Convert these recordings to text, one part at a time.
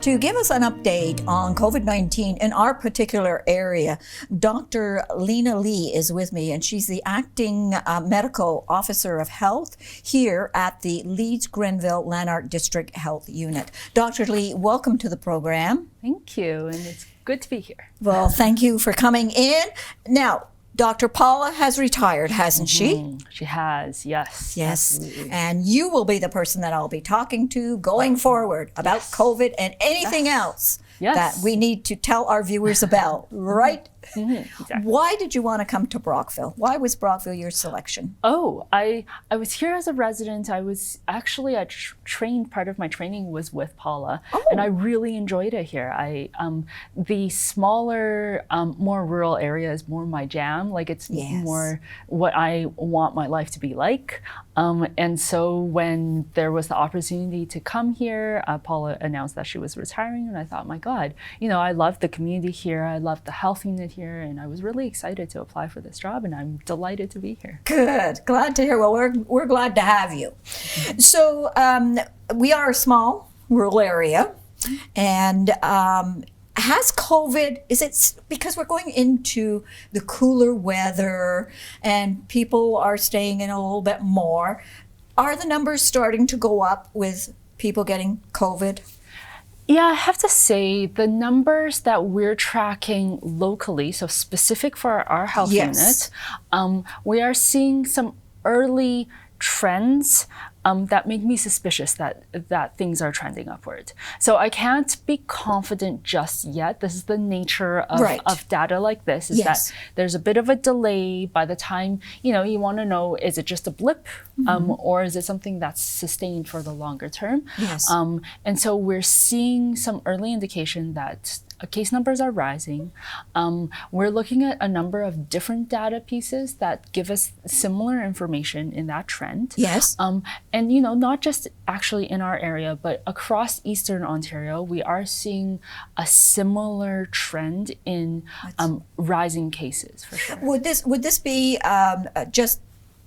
To give us an update on COVID-19 in our particular area, Dr. Linna Li is with me, and she's the acting medical officer of health here at the Leeds Grenville Lanark District Health Unit. Dr. Li, welcome to the program. Thank you, and it's good to be here. Well, thank you for coming in. Now, Dr. Paula has retired, hasn't she? She has, yes. Yes, Absolutely. and you will be the person that I'll be talking to going forward about COVID and anything else that we need to tell our viewers about, right? Exactly. Why did you want to come to Brockville? Why was Brockville your selection? Oh, I was here as a resident. I was actually trained. Part of my training was with Paula, and I really enjoyed it here. The smaller, more rural area is more my jam. Like it's more what I want my life to be like. And so when there was the opportunity to come here, Paula announced that she was retiring, and I thought, my God, I love the community here. I love the health unit here, and I was really excited to apply for this job, and I'm delighted to be here. Good, glad to hear. Well, we're glad to have you. So we are a small rural area, and has COVID, is it because we're going into the cooler weather and people are staying in a little bit more, are the numbers starting to go up with people getting COVID? Yeah, I have to say the numbers that we're tracking locally, so specific for our health unit, we are seeing some early trends that make me suspicious that things are trending upward. So I can't be confident just yet. This is the nature of data like this, is that there's a bit of a delay by the time, you want to know, is it just a blip or is it something that's sustained for the longer term? Yes. And so we're seeing some early indication that case numbers are rising. We're looking at a number of different data pieces that give us similar information in that trend. Yes. And not just actually in our area, but across Eastern Ontario, we are seeing a similar trend in rising cases, for sure. Would this be just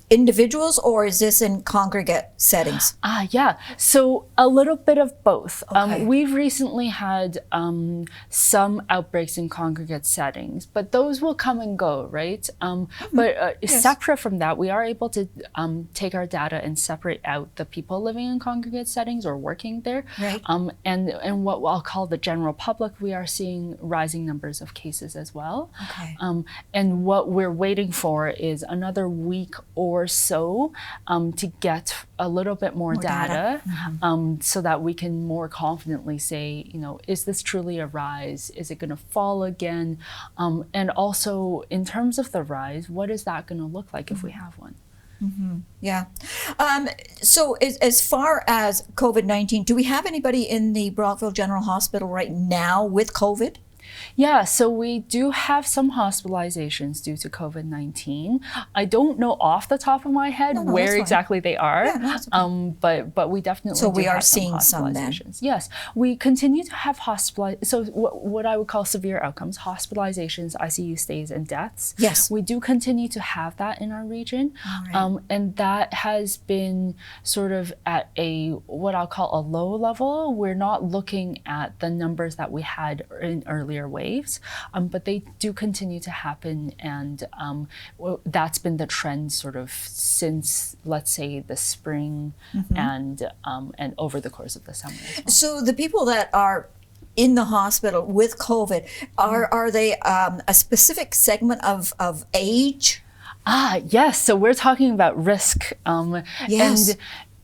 individuals, or is this in congregate settings? Yeah, so a little bit of both. Okay. We've recently had some outbreaks in congregate settings, but those will come and go, right? But separate from that, we are able to take our data and separate out the people living in congregate settings or working there. Right. And what I'll call the general public, we are seeing rising numbers of cases as well. Okay. And what we're waiting for is another week or so to get a little bit more data. So that we can more confidently say, is this truly a rise? Is it going to fall again? And also, in terms of the rise, what is that going to look like if we have one? Yeah. So as far as COVID-19, do we have anybody in the Brockville General Hospital right now with COVID? Yeah, so we do have some hospitalizations due to COVID-19. I don't know off the top of my head where exactly they are, but we definitely so do we are have seeing some then. Yes, we continue to have so what I would call severe outcomes, hospitalizations, ICU stays, and deaths. Yes, we do continue to have that in our region, and that has been sort of at what I'll call a low level. We're not looking at the numbers that we had in earlier waves, but they do continue to happen, and that's been the trend sort of since, let's say, the spring and over the course of the summer as well. So the people that are in the hospital with COVID, are they a specific segment of age? Yes, so we're talking about risk, and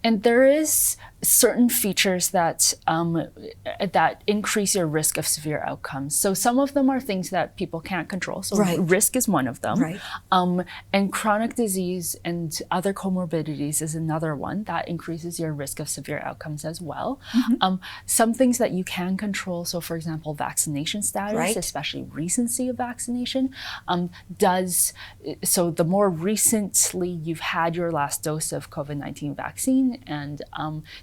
there is certain features that that increase your risk of severe outcomes. So some of them are things that people can't control. So risk is one of them. And chronic disease and other comorbidities is another one that increases your risk of severe outcomes as well. Some things that you can control, so for example, vaccination status, especially recency of vaccination, so the more recently you've had your last dose of COVID-19 vaccine, and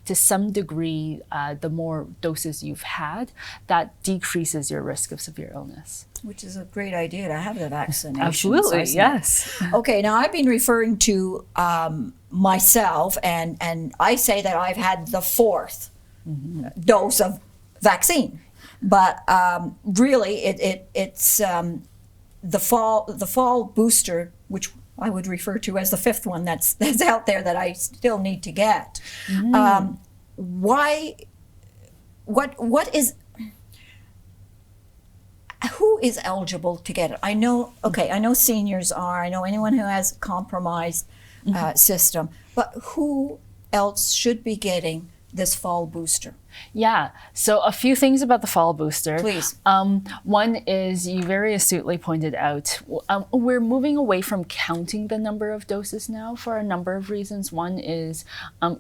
to some degree, the more doses you've had, that decreases your risk of severe illness. Which is a great idea to have the vaccination. Absolutely, yes. Okay, now I've been referring to myself, and I say that I've had the fourth dose of vaccine. But really, it's the fall booster, which I would refer to as the fifth one that's out there that I still need to get. Who is eligible to get it? I know seniors are. I know anyone who has a compromised system. But who else should be getting this fall booster? Yeah, so a few things about the fall booster. Please. One is, you very astutely pointed out, we're moving away from counting the number of doses now for a number of reasons. One is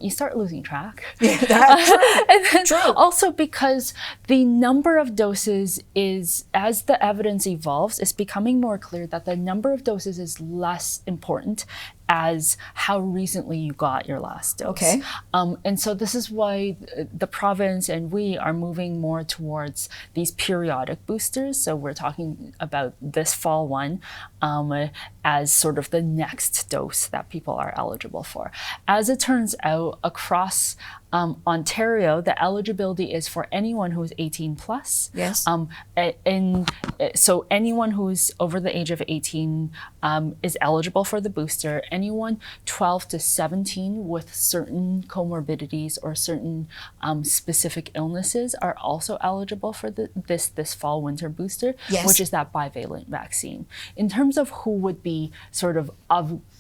you start losing track. Yeah, that's true. And then True. also because the number of doses is, as the evidence evolves, it's becoming more clear that the number of doses is less important as how recently you got your last dose. Okay. And so this is why the province and we are moving more towards these periodic boosters. So we're talking about this fall one as sort of the next dose that people are eligible for. As it turns out, across Ontario, the eligibility is for anyone who's 18 plus. Yes. So anyone who's over the age of 18 is eligible for the booster. Anyone 12 to 17 with certain comorbidities or certain specific illnesses are also eligible for this fall winter booster, yes. which is that bivalent vaccine. In terms of who would be sort of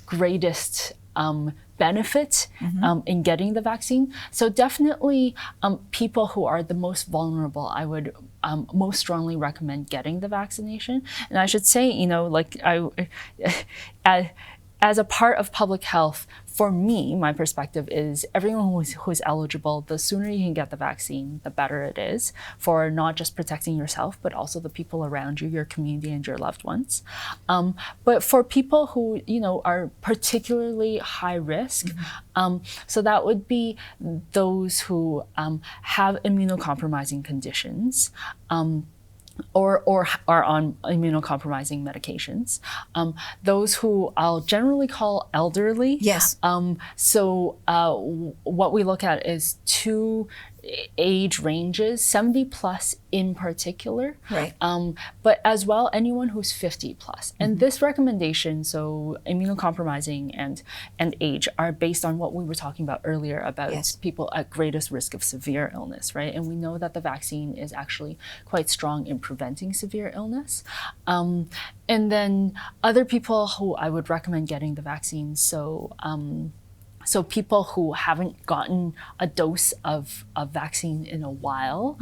greatest benefit in getting the vaccine. So definitely people who are the most vulnerable, I would most strongly recommend getting the vaccination. And I should say, as a part of public health, for me, my perspective is everyone who's eligible, the sooner you can get the vaccine, the better it is for not just protecting yourself, but also the people around you, your community and your loved ones. But for people who, are particularly high risk, so that would be those who have immunocompromising conditions, or are on immunocompromising medications. Those who I'll generally call elderly. Yes. So what we look at is two age ranges, 70 plus in particular, right. But as well anyone who's 50 plus. And this recommendation, so immunocompromising and age, are based on what we were talking about earlier about yes. people at greatest risk of severe illness, right? And we know that the vaccine is actually quite strong in preventing severe illness. And then other people who I would recommend getting the vaccine, so people who haven't gotten a dose of vaccine in a while,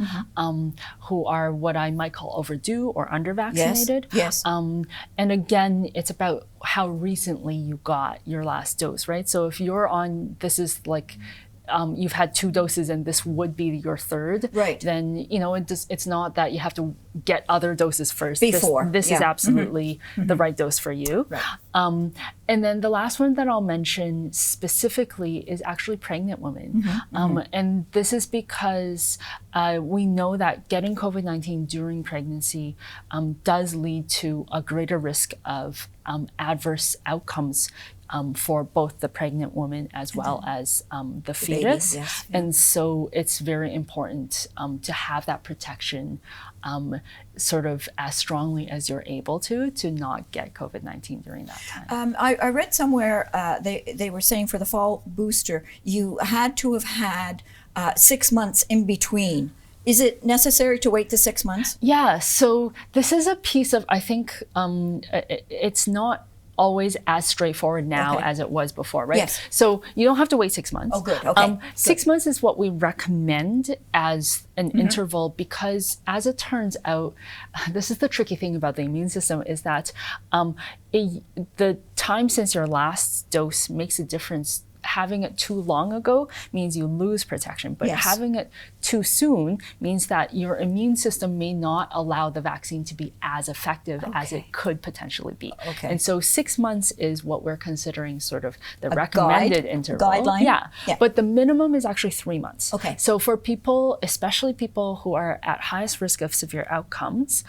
who are what I might call overdue or under-vaccinated. Yes. And again, it's about how recently you got your last dose, right? So if you're on, this is like, you've had 2 doses and this would be your third, right. then it's not that you have to get other doses first. Before. This is absolutely the right dose for you. Right. And then the last one that I'll mention specifically is actually pregnant women. And this is because we know that getting COVID-19 during pregnancy does lead to a greater risk of adverse outcomes for both the pregnant woman as well as the fetus. Baby, yes. And so it's very important to have that protection sort of as strongly as you're able to not get COVID-19 during that time. I read somewhere they were saying for the fall booster, you had to have had 6 months in between. Is it necessary to wait the 6 months? Yeah, so this is a piece of, I think it's not always as straightforward now as it was before, right? Yes. So you don't have to wait 6 months. Oh, good. Okay. 6 months is what we recommend as an interval, because as it turns out, this is the tricky thing about the immune system, is that the time since your last dose makes a difference. Having it too long ago means you lose protection, but yes. having it too soon means that your immune system may not allow the vaccine to be as effective as it could potentially be. And so 6 months is what we're considering sort of the recommended interval. Guideline? Yeah, but the minimum is actually 3 months. So for people, especially people who are at highest risk of severe outcomes,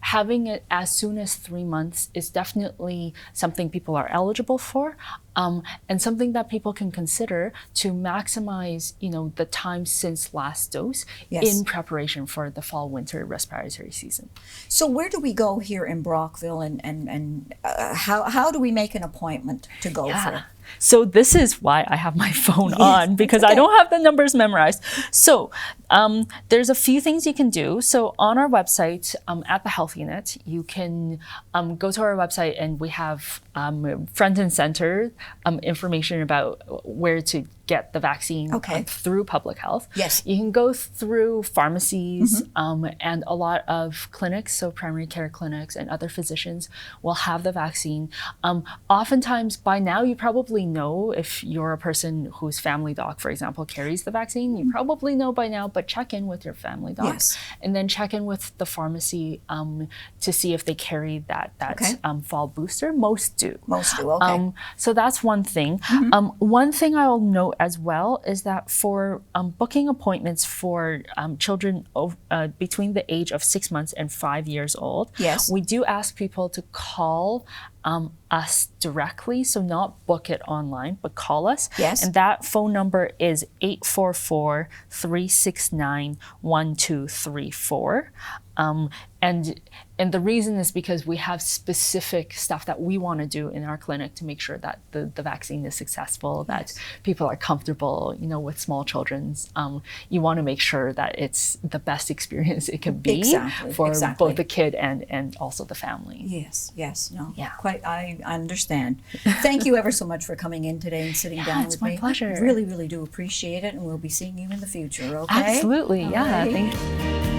having it as soon as 3 months is definitely something people are eligible for, and something that people can consider to maximize, the time since last dose Yes. in preparation for the fall-winter respiratory season. So where do we go here in Brockville, and how do we make an appointment to go for? So this is why I have my phone Yes, on, because okay. I don't have the numbers memorized. So there's a few things you can do. So on our website, at the Health Unit, you can go to our website, and we have front and center information about where to get the vaccine through public health. Yes. You can go through pharmacies and a lot of clinics, so primary care clinics and other physicians will have the vaccine. Oftentimes, by now, you probably know if you're a person whose family doc, for example, carries the vaccine. You probably know by now, but check in with your family doc. Yes. And then check in with the pharmacy to see if they carry that fall booster. Most do. Most do, okay. So that's one thing. One thing I'll note as well is that for booking appointments for children between the age of 6 months and 5 years old, Yes. we do ask people to call us directly, so not book it online, but call us. Yes. And that phone number is 844-369-1234. And the reason is because we have specific stuff that we want to do in our clinic to make sure that the vaccine is successful, that people are comfortable, with small children. You want to make sure that it's the best experience it can be for both the kid and also the family. Yes, no. Yeah. Quite, I understand. Thank you ever so much for coming in today and sitting down with me. It's my pleasure. I really, really do appreciate it, and we'll be seeing you in the future, okay? Absolutely, All yeah. right. Thank you.